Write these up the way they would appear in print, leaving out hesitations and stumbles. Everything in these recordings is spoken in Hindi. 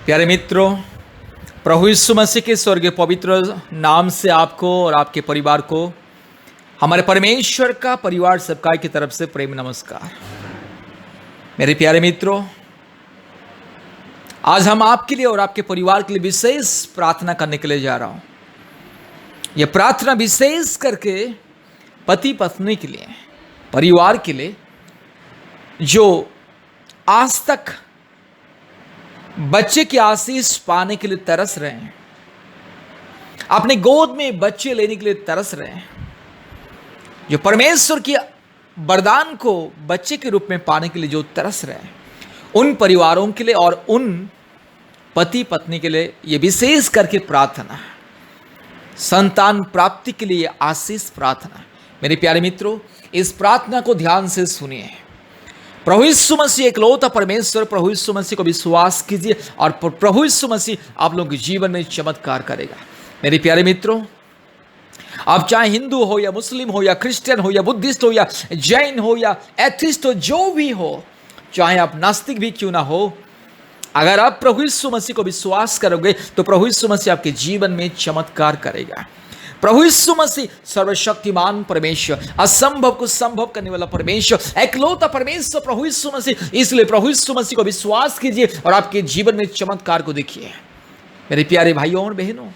प्यारे मित्रों, प्रभु यीशु मसीह के स्वर्गीय पवित्र नाम से आपको और आपके परिवार को हमारे परमेश्वर का परिवार सबका की तरफ से प्रेम नमस्कार। मेरे प्यारे मित्रों, आज हम आपके लिए और आपके परिवार के लिए विशेष प्रार्थना करने के लिए जा रहा हूं। यह प्रार्थना विशेष करके पति पत्नी के लिए, परिवार के लिए जो आज तक बच्चे की आशीष पाने के लिए तरस रहे हैं, अपने गोद में बच्चे लेने के लिए तरस रहे हैं, जो परमेश्वर की वरदान को बच्चे के रूप में पाने के लिए जो तरस रहे हैं, उन परिवारों के लिए और उन पति पत्नी के लिए ये विशेष करके प्रार्थना है। संतान प्राप्ति के लिए आशीष प्रार्थना। मेरे प्यारे मित्रों, इस प्रार्थना को ध्यान से सुनिए। प्रभु यीशु मसीह एकलौता परमेश्वर, प्रभु यीशु मसीह को विश्वास कीजिए और प्रभु यीशु मसीह आप लोगों के जीवन में चमत्कार करेगा। मेरे प्यारे मित्रों, आप चाहे हिंदू हो या मुस्लिम हो या क्रिश्चियन हो या बुद्धिस्ट हो या जैन हो या एथिस्ट हो, जो भी हो, चाहे आप नास्तिक भी क्यों ना हो, अगर आप प्रभु यीशु मसीह को विश्वास करोगे तो प्रभु यीशु मसीह आपके जीवन में चमत्कार करेगा। प्रभु यीशु मसीह सर्वशक्तिमान परमेश्वर, असंभव को संभव करने वाला परमेश्वर, एकलौता परमेश्वर प्रभु यीशु मसीह। इसलिए प्रभु यीशु मसीह को विश्वास कीजिए और आपके जीवन में चमत्कार को देखिए। मेरे प्यारे भाइयों और बहनों,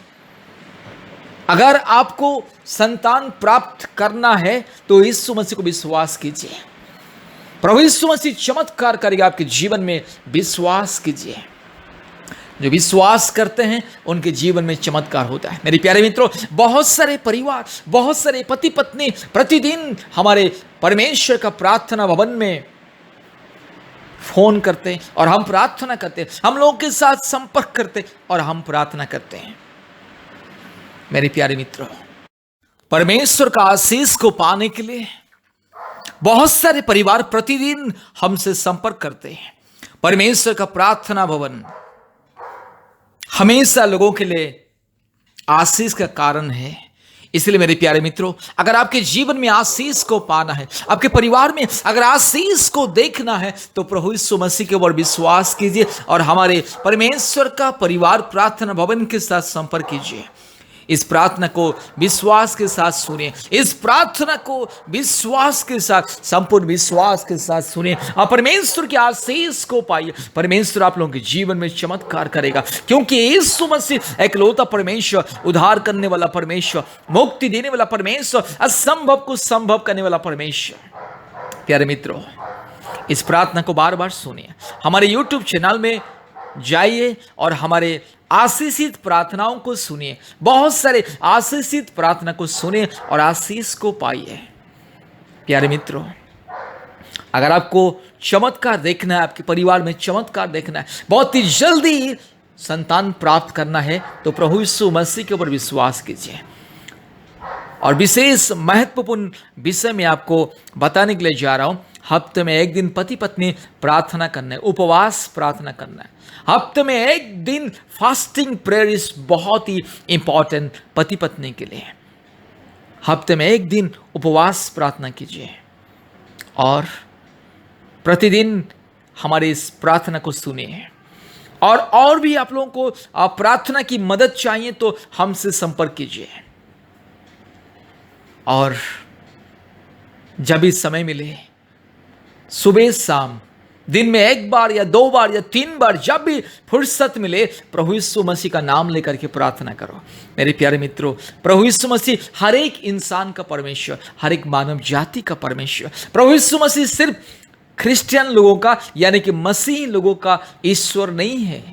अगर आपको संतान प्राप्त करना है तो यीशु मसीह को विश्वास कीजिए। प्रभु यीशु मसीह चमत्कार करेगा आपके जीवन में, विश्वास कीजिए। जो विश्वास करते हैं उनके जीवन में चमत्कार होता है। मेरे प्यारे मित्रों, बहुत सारे परिवार, बहुत सारे पति पत्नी प्रतिदिन हमारे परमेश्वर का प्रार्थना भवन में फोन करते हैं और हम प्रार्थना करते हैं, हम लोगों के साथ संपर्क करते हैं और हम प्रार्थना करते हैं। मेरे प्यारे मित्रों, परमेश्वर का आशीष को पाने के लिए बहुत सारे परिवार प्रतिदिन हमसे संपर्क करते हैं। परमेश्वर का प्रार्थना भवन हमेशा लोगों के लिए आशीष का कारण है। इसलिए मेरे प्यारे मित्रों, अगर आपके जीवन में आशीष को पाना है, आपके परिवार में अगर आशीष को देखना है, तो प्रभु यीशु मसीह के ऊपर विश्वास कीजिए और हमारे परमेश्वर का परिवार प्रार्थना भवन के साथ संपर्क कीजिए। इस प्रार्थना को विश्वास के साथ सुनिए। इस प्रार्थना को विश्वास के साथ, संपूर्ण विश्वास के साथ सुनिए और परमेश्वर की आशीष को पाइए। परमेश्वर आप लोगों के जीवन में चमत्कार करेगा, क्योंकि यीशु मसीह एकलौता परमेश्वर, उद्धार करने वाला परमेश्वर, मुक्ति देने वाला परमेश्वर, असंभव को संभव करने वाला परमेश्वर। प्यारे मित्रों, इस प्रार्थना को बार बार सुनिए। हमारे YouTube चैनल में जाइए और हमारे आशीषित प्रार्थनाओं को सुनिए। बहुत सारे आशीषित प्रार्थना को सुनिए और आशीष को पाइए। प्यारे मित्रों, अगर आपको चमत्कार देखना है, आपके परिवार में चमत्कार देखना है, बहुत ही जल्दी संतान प्राप्त करना है, तो प्रभु यीशु मसीह के ऊपर विश्वास कीजिए। और विशेष महत्वपूर्ण विषय में आपको बताने के लिए जा रहा हूं। हफ्ते में एक दिन पति पत्नी प्रार्थना करना है, उपवास प्रार्थना करना है। हफ्ते में एक दिन फास्टिंग प्रेयर इस बहुत ही इंपॉर्टेंट पति पत्नी के लिए। हफ्ते में एक दिन उपवास प्रार्थना कीजिए और प्रतिदिन हमारे इस प्रार्थना को सुनिए। और भी आप लोगों को प्रार्थना की मदद चाहिए तो हमसे संपर्क कीजिए। और जब भी समय मिले, सुबह शाम, दिन में एक बार या 2 बार या 3 बार, जब भी फुर्सत मिले, प्रभु यीशु मसीह का नाम लेकर के प्रार्थना करो। मेरे प्यारे मित्रों, प्रभु यीशु मसीह हर एक इंसान का परमेश्वर, हर एक मानव जाति का परमेश्वर। प्रभु यीशु मसीह सिर्फ क्रिश्चियन लोगों का यानी कि मसीही लोगों का ईश्वर नहीं है।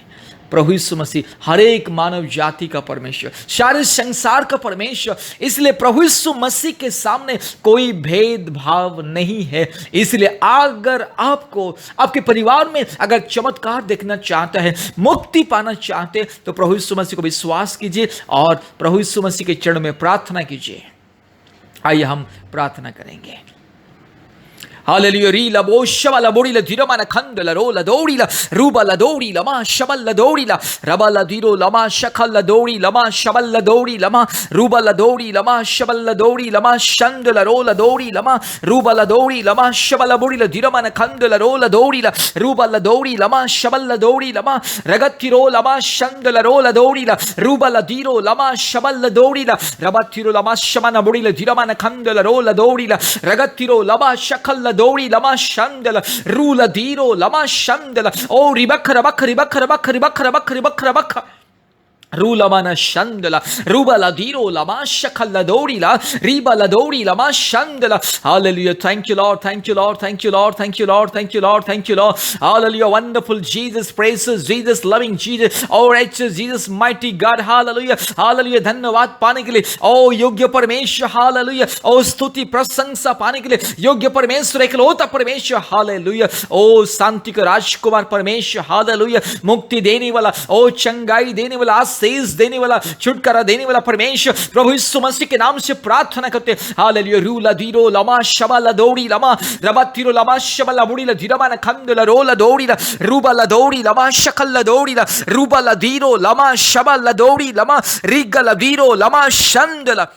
प्रभु यीशु मसीह हर एक मानव जाति का परमेश्वर, सारे संसार का परमेश्वर। इसलिए प्रभु यीशु मसीह के सामने कोई भेदभाव नहीं है। इसलिए अगर आपको, आपके परिवार में अगर चमत्कार देखना चाहते हैं, मुक्ति पाना चाहते हैं, तो प्रभु यीशु मसीह को विश्वास कीजिए और प्रभु यीशु मसीह के चरणों में प्रार्थना कीजिए। आइए हम प्रार्थना करेंगे। Hallelujah. Rila bo shabala borila diramana kandala rola dorila rubala dori lama shabala dorila rabala diro lama shakala dori lama shabala dori lama rubala dori lama shabala dori lama shandala rola dori lama rubala dori lama shabala borila diramana kandala rola dorila rubala dori lama shabala dori lama ragatiro lama shandala rola dorila rubala diro lama shabala dorila rabatiro lama shamana borila diramana kandala rola dorila ragatiro lama shakala dori lama shandala rula diro lama shandala oh ribakara bakari bakara bakari bakara bakari bakara bakara Rula mana shandala, ruba la diro lama shakala dori la, riba la dori lama shandala. Hallelujah! Thank you, Lord. Thank you, Lord. Thank you, Lord. Thank you, Lord. Thank you, Lord. Thank you, Lord. Hallelujah! Wonderful Jesus, praises Jesus, loving Jesus, oh righteous Jesus, mighty God. Hallelujah! Hallelujah! धन्यवाद पाने के लिए, ओ योग्य परमेश्वर. Hallelujah! ओ स्तुति प्रशंसा पाने के लिए योग्य परमेश्वर, एकलौता परमेश्वर. Hallelujah! ओ शांति का राजकुमार परमेश्वर. Hallelujah! मुक्ति देने वाला, ओ चंगाई देने वाला, आशीष देने वाला, छुटकारा देने वाला परमेश्वर प्रभु यीशु मसीह के नाम से प्रार्थना करते हैं. हालेलुया. रूला दीरो लमा शबला दौड़ी लमा रबातिरो लमा शबला बुड़ी ला धीरमा न खंदला रोला दौड़ी ला रूबला दौड़ी लमा शकल दौड़ी ला रूबला दीरो लमा शबला दौड़ी लमा रिगला दीरो लमा शंदला.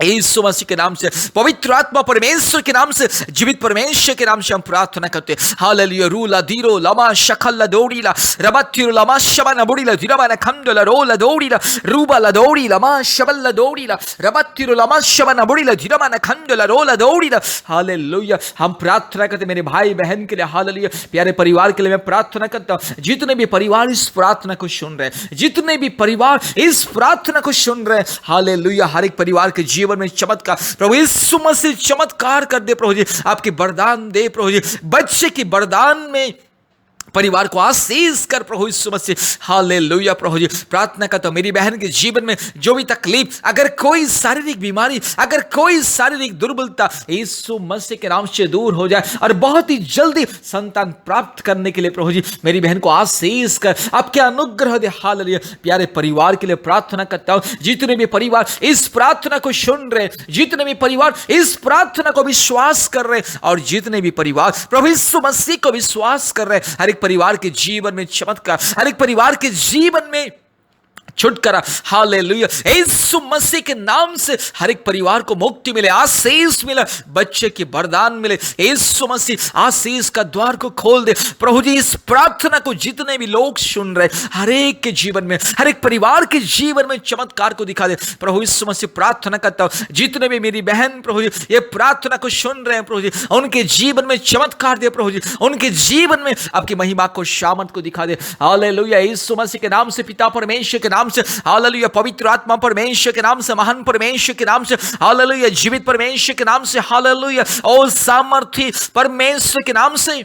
यीशु मसीह के नाम से, पवित्र आत्मा परमेश्वर के नाम से, जीवित परमेश्वर के नाम से हम प्रार्थना करते हैं. हालेलुया. रूला दीरो लमा शकल दौड़ीला रबतिरो लमा शबना बुड़ीला दिरमाना खंदला रोला दौड़ीला रूबला दौड़ी लमा शबला दौड़ीला रबतिरो लमा शबना बुड़ीला दिरमाना खंदला रोला दौड़ीला. हालेलुया. हम प्रार्थना करते मेरे भाई बहन के लिए. हालेलुया. प्यारे परिवार के लिए मैं प्रार्थना करता हूं. जितने भी परिवार इस प्रार्थना को सुन रहे हैं, जितने भी परिवार इस प्रार्थना को सुन रहे हैं, हालेलुया, हर एक परिवार के जीवन में चमत्कार प्रभु यीशु मसीह चमत्कार कर दे प्रभु जी. आपकी वरदान दे प्रभु जी. बच्चे की वरदान में परिवार को आशीष कर प्रभु यीशु मसीह. हालेलुया. प्रभु जी प्रार्थना करता हूं मेरी बहन के जीवन में जो भी तकलीफ, अगर कोई शारीरिक बीमारी, अगर कोई शारीरिक दुर्बलता, यीशु मसीह के नाम से दूर हो जाए और बहुत ही जल्दी संतान प्राप्त करने के लिए प्रभु जी मेरी बहन को आशीष कर, आपके अनुग्रह दे. हालेलुया. प्यारे परिवार के लिए प्रार्थना करता हूं. जितने भी परिवार इस प्रार्थना को सुन रहे, जितने भी परिवार इस प्रार्थना को विश्वास कर रहे और जितने भी परिवार प्रभु यीशु मसीह को विश्वास कर रहे, हर एक परिवार के जीवन में चमत्कार, हर एक परिवार के जीवन में छुटकारा. हालेलुया. यीशु मसीह के नाम से हर एक परिवार को मुक्ति मिले, आशीष मिले, बच्चे की वरदान मिले. यीशु मसीह आशीष का द्वार को खोल दे प्रभु जी. इस प्रार्थना को जितने भी लोग सुन रहे, हर एक के जीवन में, हर एक परिवार के जीवन में चमत्कार को दिखा दे प्रभु यीशु मसीह. प्रार्थना करता हूं जितने भी मेरी बहन प्रभु जी ये प्रार्थना को सुन रहे हैं प्रभु जी, उनके जीवन में चमत्कार दे प्रभु जी. उनके जीवन में आपकी महिमा को, शामत को दिखा दे. हालेलुया. यीशु मसीह के नाम से, पिता परमेश्वर के नाम से, हालेलुया, पवित्र आत्मा परमेश्वर के नाम से, महान परमेश्वर के नाम से, हालेलुया, जीवित परमेश्वर के नाम से, हालेलुया, और सामर्थी परमेश्वर के नाम से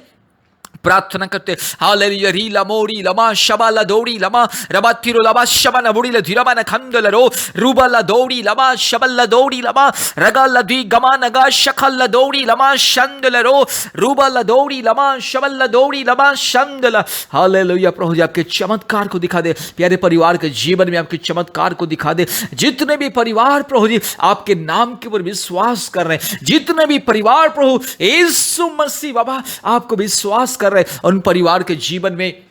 प्रार्थना करते. हालेलुया. रीला मोरी लमा शबाला दौड़ी लमा रबातिरो लमा शबना बुड़ीला धीरमाना खंदला रो रूबला दौड़ी लमा शबला दौड़ी लमा रगला दी गमा नगा शकल दौड़ी लमा शंदला रो रूबला दौड़ी लमा शबला दौड़ी लमा शंदला. हालेलुया. प्रभु जी आपके चमत्कार को दिखा दे. प्यारे परिवार के जीवन में आपके चमत्कार को दिखा दे. जितने भी परिवार प्रभु जी आपके नाम के ऊपर विश्वास कर रहे हैं, जितने भी परिवार प्रभु यीशु मसीह बाबा आपको विश्वास कर उन परिवार के जीवन में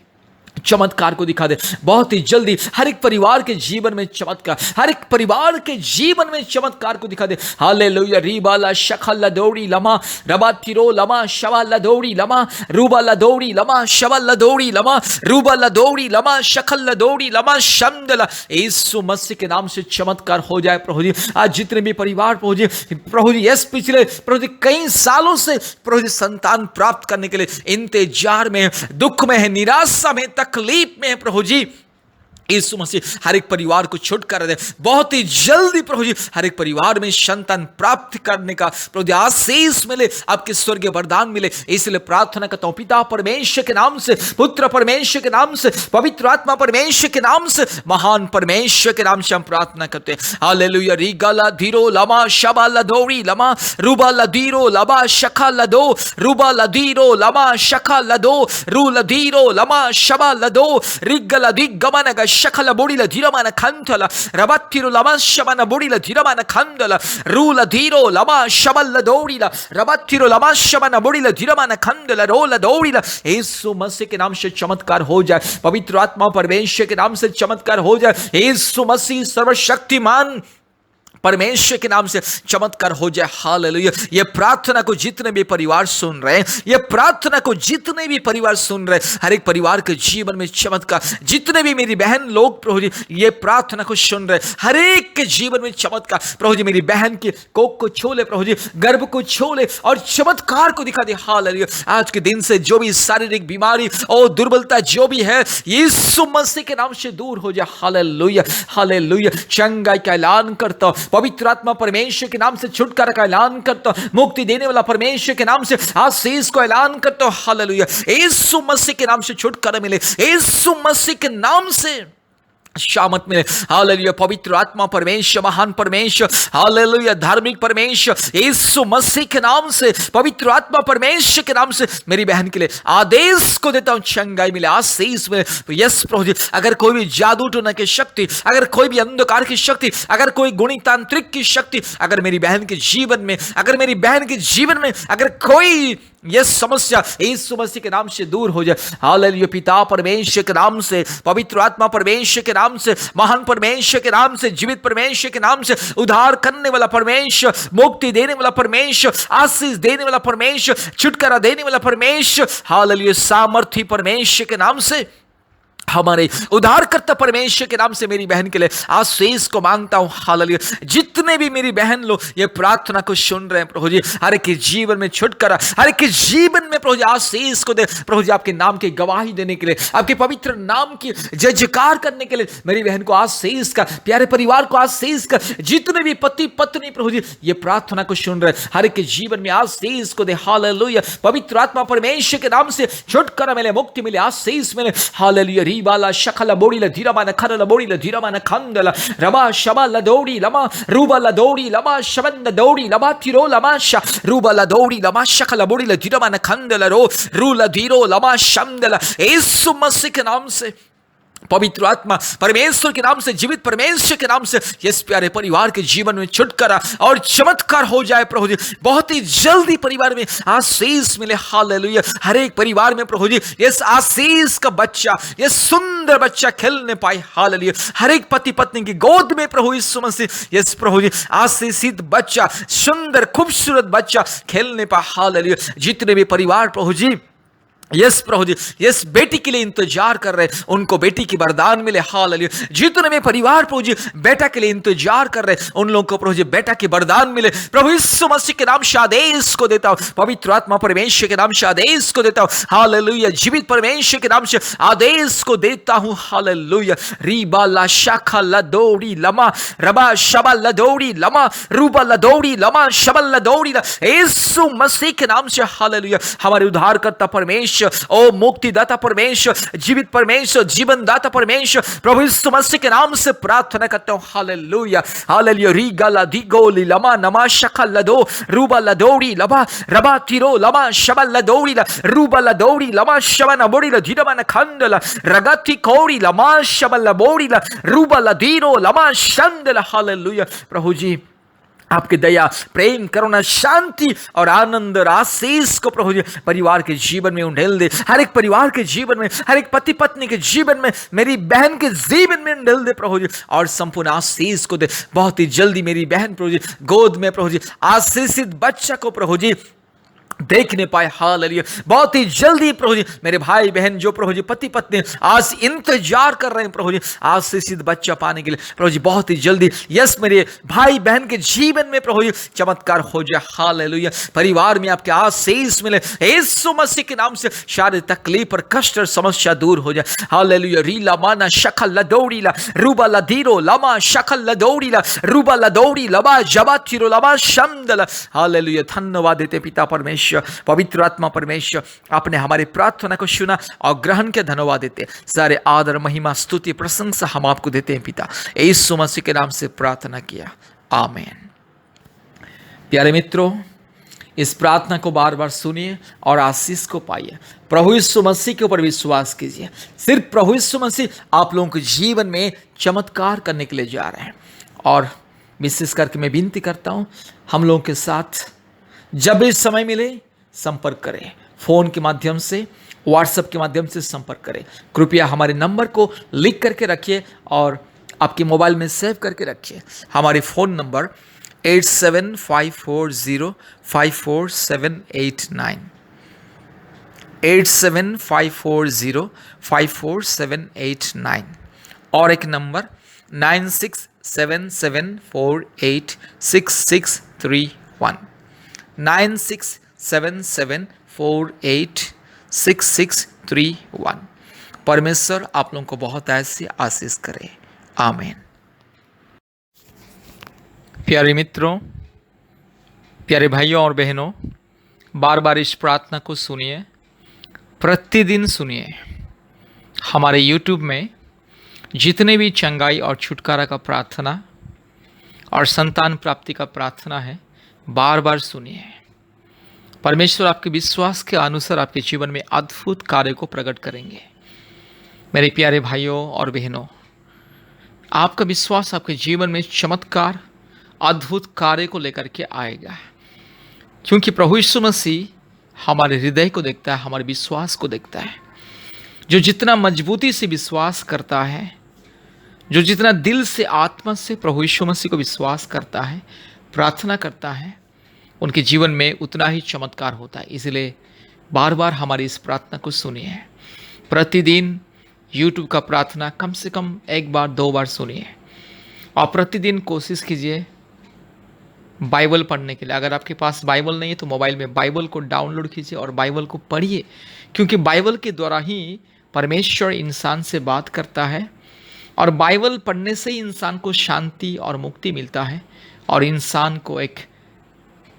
चमत्कार को दिखा दे. बहुत ही जल्दी हर एक परिवार के जीवन में चमत्कार, हर एक परिवार के जीवन में चमत्कार को दिखा दे. हालेलुया. रीबाला शखला दौड़ी लमा रबातिरो लमा शवाला दौड़ी लमा रूबाला दौड़ी लमा शवाला दौड़ी लमा रूबाला दौड़ी लमा शखला दौड़ी लमा शंदला. यीशु मसीह के नाम से चमत्कार हो जाए प्रभु जी. आज जितने भी परिवार प्रभु जी यस पिछले प्रभु जी कई सालों से प्रभु जी संतान प्राप्त करने के लिए इंतजार में है, दुख में है, निराशा में, तकलीफ में है प्रभु जी, यीशु मसीह हर एक परिवार को छुटकारा दे. बहुत ही जल्दी प्रभु जी हर एक परिवार में संतान प्राप्त करने का प्रभु जी आशीष मिले, आपके स्वर्गीय वरदान मिले. इसलिए प्रार्थना करता हूं पिता परमेश्वर के नाम से, पुत्र परमेश्वर के नाम से, पवित्र आत्मा परमेश्वर के नाम से, महान परमेश्वर के नाम से हम प्रार्थना करते हैं. हालेलुया. रीगाला धीरो लमा शबाला दौड़ी लमा रूबाला धीरो लमा शखा लदो रूबाला धीरो लमा शखा लदो रूला धीरो लमा Shaba लदो रिगला दिगमन shakala bodila dhiramana khandala rabatiro lama shabana bodila dhiramana khandala rula dhiro lama shaballa dodila rabatiro lama shabana bodila dhiramana khandala rola dodila यीशु मसीह के नाम से चमत्कार हो जाए, पवित्र आत्मा परमेश्वर के नाम से चमत्कार हो जाए, यीशु मसीह सर्वशक्तिमान परमेश्वर के नाम से चमत्कार हो जाए। हालेलुया। ये प्रार्थना को जितने भी परिवार सुन रहे हैं, ये प्रार्थना को जितने भी परिवार सुन रहे हैं, हर एक परिवार के जीवन में चमत्कार, जितने भी मेरी बहन लोग प्रभु जी ये प्रार्थना को सुन रहे हैं, हर एक के जीवन में चमत्कार प्रभु जी, मेरी बहन की कोख को छू ले प्रभु जी, गर्भ को छू ले और चमत्कार को दिखा दे। हालेलुया। आज के दिन से जो भी शारीरिक बीमारी और दुर्बलता जो भी है यीशु मसीह के नाम से दूर हो जाए। Hallelujah hallelujah. चंगाई का ऐलान करता हूं, पवित्र आत्मा परमेश्वर के नाम से छुटकारा का ऐलान करता हूं, मुक्ति देने वाला परमेश्वर के नाम से आशीष को ऐलान करता हूं। हालेलुया। यीशु मसीह के नाम से छुटकारा मिले, यीशु मसीह के नाम से शामत मिले। हालेलुया। पवित्र आत्मा परमेश्वर, महान परमेश्वर, हालेलुया, धार्मिक परमेश्वर, यीशु मसीह के नाम से, पवित्र आत्मा परमेश्वर के नाम से मेरी बहन के लिए आदेश को देता हूं, चंगाई मिले, आशीष मिले। यस प्रभु जी, अगर कोई भी जादू टोना की शक्ति, अगर कोई भी अंधकार की शक्ति, अगर कोई गुणी तांत्रिक की शक्ति अगर मेरी बहन के जीवन में, अगर मेरी बहन के जीवन में अगर कोई यह समस्या यीशु मसीह के नाम से दूर हो जाए। हालेलुया। पिता परमेश्वर के नाम से, पवित्र आत्मा परमेश्वर के नाम से, महान परमेश्वर के नाम से, जीवित परमेश्वर के नाम से, उद्धार करने वाला परमेश्वर, मुक्ति देने वाला परमेश्वर, आशीष देने वाला परमेश्वर, छुटकारा देने वाला परमेश्वर, हालेलुया, सामर्थी परमेश्वर के नाम से, हमारे उद्धारकर्ता परमेश्वर के नाम से मेरी बहन के लिए आशीष को मांगता हूं। हालेलुया। जितने भी मेरी बहन लोग ये प्रार्थना को सुन रहे हैं प्रभु जी, हर एक के जीवन में छुटकारा, हर एक के जीवन में प्रभु जी आशीष को दे। प्रभु जी आपके नाम की गवाही देने के लिए, आपके पवित्र नाम की जय जयकार करने के लिए मेरी बहन को आशीष का, प्यारे परिवार को आशीष का, जितने भी पति पत्नी प्रभु जी ये प्रार्थना को सुन रहे हैं हर एक के जीवन में आशीष को दे। हालेलुया। पवित्र आत्मा परमेश्वर के नाम से छुटकारा मिले, मुक्ति मिले, आशीष मिले। हालेलुया। रीबाला शकला बोड़ीला धीरामाना खरला बोड़ीला धीरामाना खंदला रबा शबाला दौड़ी लमा रूबाला दौड़ी लमा शबंद दौड़ी लमा तिरो लमा श रूबाला दौड़ी लमा शकला बोड़ीला धीरामाना खंदला रो रूला धीरो लमा शमदला। यीशु मसीह के नाम से, पवित्र आत्मा परमेश्वर के नाम से, जीवित परमेश्वर के नाम से इस प्यारे परिवार के जीवन में छुटकारा और चमत्कार हो जाए प्रभु जी। बहुत ही जल्दी परिवार में आशीष मिले। हालेलुया। हर एक परिवार में प्रभु जी इस आशीष का बच्चा, ये सुंदर बच्चा खेलने पाए। हालेलुया। हर एक पति पत्नी की गोद में प्रभु यीशु मसीह यस प्रभु जी आशीषित बच्चा, सुंदर खूबसूरत बच्चा खेलने पाए। हालेलुया। जितने भी परिवार प्रभु जी यस प्रभु जी यस बेटी के लिए इंतजार कर रहे, उनको बेटी की वरदान मिले। हालेलुया। जितने भी परिवार प्रभु जी बेटा के लिए इंतजार कर रहे, उन लोगों को प्रभु जी बेटा की वरदान मिले। प्रभु यीशु मसीह के नाम से आदेश को देता हूं, पवित्र आत्मा परमेश्वर के नाम से आदेश को देता हूं। हालेलुया। जीवित परमेश्वर के नाम से आदेश को देता हूं। हालेलुया। रीबा ला शाखा ला दौड़ी लमा रबा शबा ला दौड़ी लमा रूबा ला दौड़ी लमा शबल ला दौड़ी ला। यीशु मसीह के नाम से हालेलुया। हमारे उद्धारकर्ता परमेश्वर, ओ मुक्तिदाता परमेश्वर, जीवित परमेश्वर, जीवन दाता परमेश्वर, प्रभु यीशु मसीह के नाम से प्रार्थना करता हूं। Hallelujah hallelujah. रीगा ला दिगोली लमा नमा शखा लदो रूबा लदौड़ी लबा रबा तिरो लमा शबा लदौड़ी ला रूबा लदौड़ी लमा शबा न बोड़ी ला धीरमा न खंडला रगति कोड़ी लमा शबा लबोड़ी ला रूबा लदीरो लमा शंदला। हालेलुया। प्रभु जी आपकी दया, प्रेम, करुणा, शांति और आनंद और आशीष को प्रभु जी परिवार के जीवन में उंडेल दे। हर एक परिवार के जीवन में, हर एक पति पत्नी के जीवन में, मेरी बहन के जीवन में उंडेल दे प्रभु जी और संपूर्ण आशीष को दे। बहुत ही जल्दी मेरी बहन प्रभु जी गोद में प्रभु जी आशीषित बच्चा को प्रभु जी देखने पाए। हालेलुया। बहुत ही जल्दी प्रभु जी मेरे भाई बहन जो प्रभु जी पति पत्नी आज इंतजार कर रहे हैं प्रभु जी आशीषित बच्चा पाने के लिए, प्रभु जी बहुत ही जल्दी यस मेरे भाई बहन के जीवन में प्रभु जी चमत्कार हो जाए। हालेलुया। परिवार में आपके आशीष मिले। यीशु मसीह के नाम से शारीरिक तकलीफ और कष्ट और समस्या दूर हो जाए। हालेलुया। रीला माना शकल लदौड़ी ला रूबा लदीरो लमा शकल लदौड़ी ला रूबा लदौड़ी लबा जबा तिरो लबा शमदला। हालेलुया। धन्यवाद देते पिता परमेश्वर, पवित्र आत्मा परमेश्वर, आपने हमारी प्रार्थना को सुना और ग्रहण के धन्यवाद देते। सारे आदर महिमा स्तुति प्रशंसा हम आपको देते हैं पिता, यीशु मसीह के नाम से प्रार्थना किया, आमीन। प्यारे मित्रों, इस प्रार्थना को बार बार सुनिए और आशीष को पाइए। प्रभु यीशु मसीह के ऊपर विश्वास कीजिए। सिर्फ प्रभु यीशु मसीह आप लोगों के जीवन में चमत्कार करने के लिए जा रहे हैं। और विशेष करके मैं विनती करता हूँ, हम लोगों के साथ जब भी समय मिले संपर्क करें। फ़ोन के माध्यम से, व्हाट्सएप के माध्यम से संपर्क करें। कृपया हमारे नंबर को लिख करके रखिए और आपके मोबाइल में सेव करके रखिए। हमारे फ़ोन नंबर 8754054789, 8754054789 और एक नंबर 9677486631, 9677486631। परमेश्वर आप लोगों को बहुत ऐसी आशीष करे। आमीन। प्यारे मित्रों, प्यारे भाइयों और बहनों, बार बार इस प्रार्थना को सुनिए, प्रतिदिन सुनिए। हमारे YouTube में जितने भी चंगाई और छुटकारा का प्रार्थना और संतान प्राप्ति का प्रार्थना है, बार बार सुनिए। परमेश्वर आपके विश्वास के अनुसार आपके जीवन में अद्भुत कार्य को प्रकट करेंगे। मेरे प्यारे भाइयों और बहनों, आपका विश्वास आपके जीवन में चमत्कार, अद्भुत कार्य को लेकर के आएगा, क्योंकि प्रभु यीशु मसीह हमारे हृदय को देखता है, हमारे विश्वास को देखता है। जो जितना मजबूती से विश्वास करता है, जो जितना दिल से, आत्मा से प्रभु यीशु मसीह को विश्वास करता है, प्रार्थना करता है, उनके जीवन में उतना ही चमत्कार होता है। इसलिए बार बार हमारी इस प्रार्थना को सुनिए। प्रतिदिन YouTube का प्रार्थना कम से कम 1 बार 2 बार सुनिए और प्रतिदिन कोशिश कीजिए बाइबल पढ़ने के लिए। अगर आपके पास बाइबल नहीं है तो मोबाइल में बाइबल को डाउनलोड कीजिए और बाइबल को पढ़िए, क्योंकि बाइबल के द्वारा ही परमेश्वर इंसान से बात करता है और बाइबल पढ़ने से ही इंसान को शांति और मुक्ति मिलता है और इंसान को एक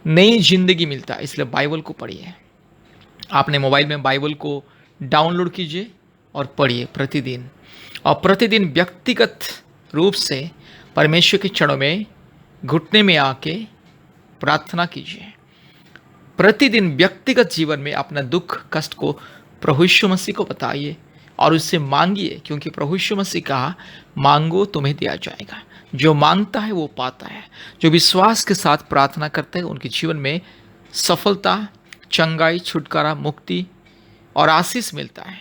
नई जिंदगी मिलता है। इसलिए बाइबल को पढ़िए। आपने मोबाइल में बाइबल को डाउनलोड कीजिए और पढ़िए प्रतिदिन, और प्रतिदिन व्यक्तिगत रूप से परमेश्वर के चरणों में घुटने में आके प्रार्थना कीजिए। प्रतिदिन व्यक्तिगत जीवन में अपना दुख कष्ट को प्रभु यीशु मसीह को बताइए और उससे मांगिए, क्योंकि प्रभु यीशु मसीह कहा, मांगो तुम्हें दिया जाएगा। जो मांगता है वो पाता है। जो विश्वास के साथ प्रार्थना करते हैं उनके जीवन में सफलता, चंगाई, छुटकारा, मुक्ति और आशीष मिलता है।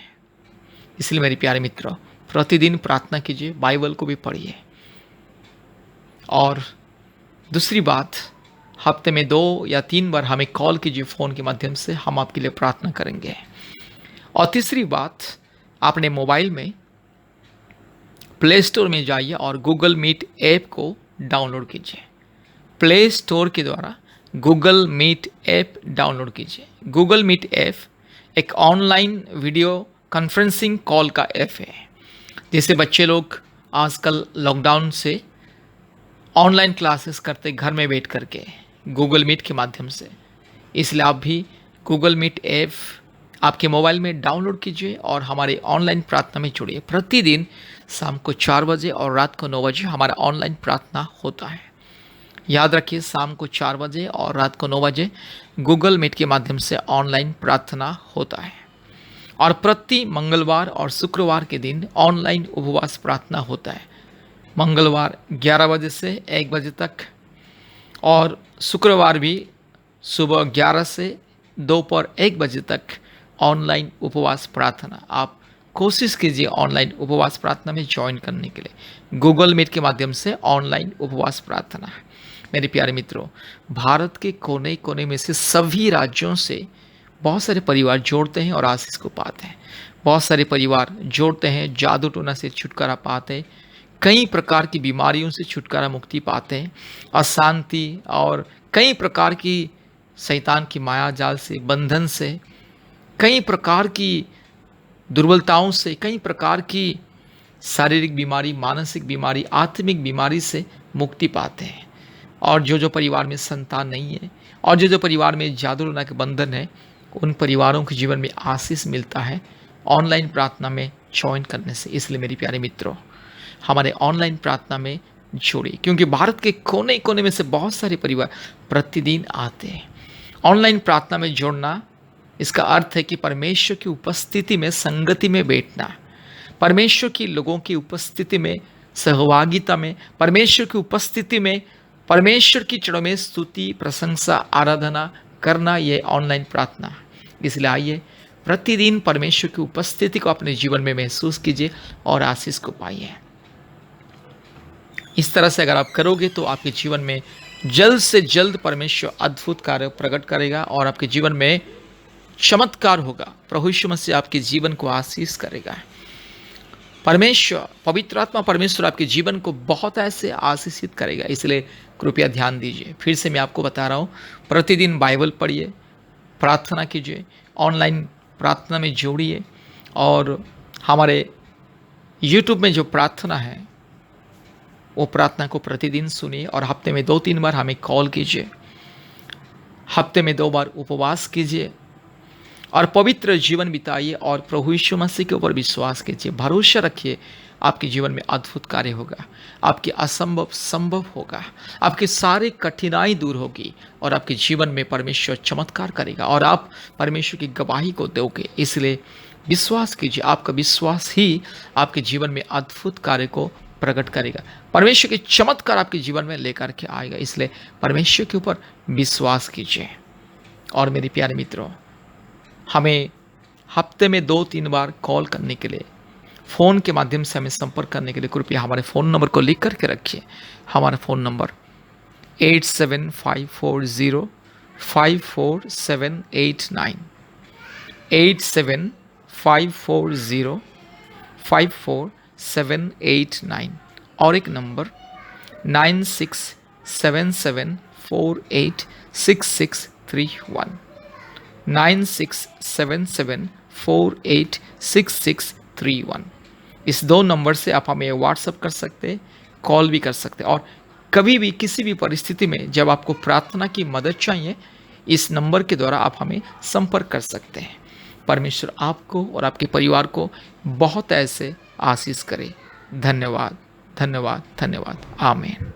इसलिए मेरे प्यारे मित्रों, प्रतिदिन प्रार्थना कीजिए, बाइबल को भी पढ़िए। और दूसरी बात, हफ्ते में 2 या 3 बार हमें कॉल कीजिए फ़ोन के माध्यम से, हम आपके लिए प्रार्थना करेंगे। और तीसरी बात, आपने मोबाइल में प्ले स्टोर में जाइए और गूगल मीट ऐप को डाउनलोड कीजिए। प्ले स्टोर के द्वारा गूगल मीट ऐप डाउनलोड कीजिए। गूगल मीट ऐप एक ऑनलाइन वीडियो कॉन्फ्रेंसिंग कॉल का ऐप है, जिसे बच्चे लोग आजकल लॉकडाउन से ऑनलाइन क्लासेस करते घर में बैठ करके गूगल मीट के माध्यम से। इसलिए आप भी गूगल मीट ऐप आपके मोबाइल में डाउनलोड कीजिए और हमारे ऑनलाइन प्रार्थना में जुड़िए। प्रतिदिन शाम को 4 बजे और रात को 9 बजे हमारा ऑनलाइन प्रार्थना होता है। याद रखिए, शाम को 4 बजे और रात को 9 बजे गूगल मीट के माध्यम से ऑनलाइन प्रार्थना होता है। और प्रति मंगलवार और शुक्रवार के दिन ऑनलाइन उपवास प्रार्थना होता है। मंगलवार 11 बजे से 1 बजे तक और शुक्रवार भी सुबह 11 से दोपहर 1 बजे तक ऑनलाइन उपवास प्रार्थना। आप कोशिश कीजिए ऑनलाइन उपवास प्रार्थना में ज्वाइन करने के लिए। गूगल मीट के माध्यम से ऑनलाइन उपवास प्रार्थना। मेरे प्यारे मित्रों, भारत के कोने कोने में से सभी राज्यों से बहुत सारे परिवार जोड़ते हैं और आशीष को पाते हैं। बहुत सारे परिवार जोड़ते हैं, जादू टोना से छुटकारा पाते हैं, कई प्रकार की बीमारियों से छुटकारा मुक्ति पाते हैं, अशांति और कई प्रकार की शैतान की माया जाल से, बंधन से, कई प्रकार की दुर्बलताओं से, कई प्रकार की शारीरिक बीमारी, मानसिक बीमारी, आत्मिक बीमारी से मुक्ति पाते हैं। और जो परिवार में संतान नहीं है और जो परिवार में जादू टोना के बंधन है, उन परिवारों के जीवन में आशीष मिलता है ऑनलाइन प्रार्थना में ज्वाइन करने से। इसलिए मेरे प्यारे मित्रों, हमारे ऑनलाइन प्रार्थना में जुड़िए, क्योंकि भारत के कोने कोने में से बहुत सारे परिवार प्रतिदिन आते हैं ऑनलाइन प्रार्थना में जोड़ना, इसका अर्थ है कि परमेश्वर की उपस्थिति में संगति में बैठना, परमेश्वर की लोगों की उपस्थिति में सहभागिता में, परमेश्वर की उपस्थिति में परमेश्वर की चरणों में स्तुति, प्रशंसा, आराधना करना, यह ऑनलाइन प्रार्थना। इसलिए आइए प्रतिदिन परमेश्वर की उपस्थिति को अपने जीवन में महसूस कीजिए और आशीष को पाइए। इस तरह से अगर आप करोगे तो आपके जीवन में जल्द से जल्द परमेश्वर अद्भुत कार्य प्रकट करेगा और आपके जीवन में चमत्कार होगा। प्रभु यीशु मसीह आपके जीवन को आशीष करेगा। परमेश्वर, पवित्र आत्मा परमेश्वर आपके जीवन को बहुत ऐसे आशीषित करेगा। इसलिए कृपया ध्यान दीजिए। फिर से मैं आपको बता रहा हूँ, प्रतिदिन बाइबल पढ़िए, प्रार्थना कीजिए, ऑनलाइन प्रार्थना में जोड़िए और हमारे यूट्यूब में जो प्रार्थना है वो प्रार्थना को प्रतिदिन सुनिए और हफ्ते में 2-3 बार हमें कॉल कीजिए, हफ्ते में 2 बार उपवास कीजिए और पवित्र जीवन बिताइए और प्रभु यीशु मसीह के ऊपर विश्वास कीजिए, भरोसा रखिए। आपके जीवन में अद्भुत कार्य होगा, आपके असंभव संभव होगा, आपकी सारी कठिनाई दूर होगी और आपके जीवन में परमेश्वर चमत्कार करेगा और आप परमेश्वर की गवाही को दोगे। इसलिए विश्वास कीजिए, आपका विश्वास ही आपके जीवन में अद्भुत कार्य को प्रकट करेगा, परमेश्वर के चमत्कार आपके जीवन में लेकर के आएगा। इसलिए परमेश्वर के ऊपर विश्वास कीजिए। और मेरे प्यारे मित्रों, हमें हफ्ते में 2-3 बार कॉल करने के लिए, फ़ोन के माध्यम से हमें संपर्क करने के लिए कृपया हमारे फ़ोन नंबर को लिख करके रखिए। हमारा फ़ोन नंबर 8754054789, 8754054789 और एक नंबर 9677486631, 9677486631। इस 2 नंबर से आप हमें व्हाट्सअप कर सकते हैं, कॉल भी कर सकते हैं और कभी भी किसी भी परिस्थिति में जब आपको प्रार्थना की मदद चाहिए, इस नंबर के द्वारा आप हमें संपर्क कर सकते हैं। परमेश्वर आपको और आपके परिवार को बहुत ऐसे आशीष करे। धन्यवाद, धन्यवाद, धन्यवाद। आमीन।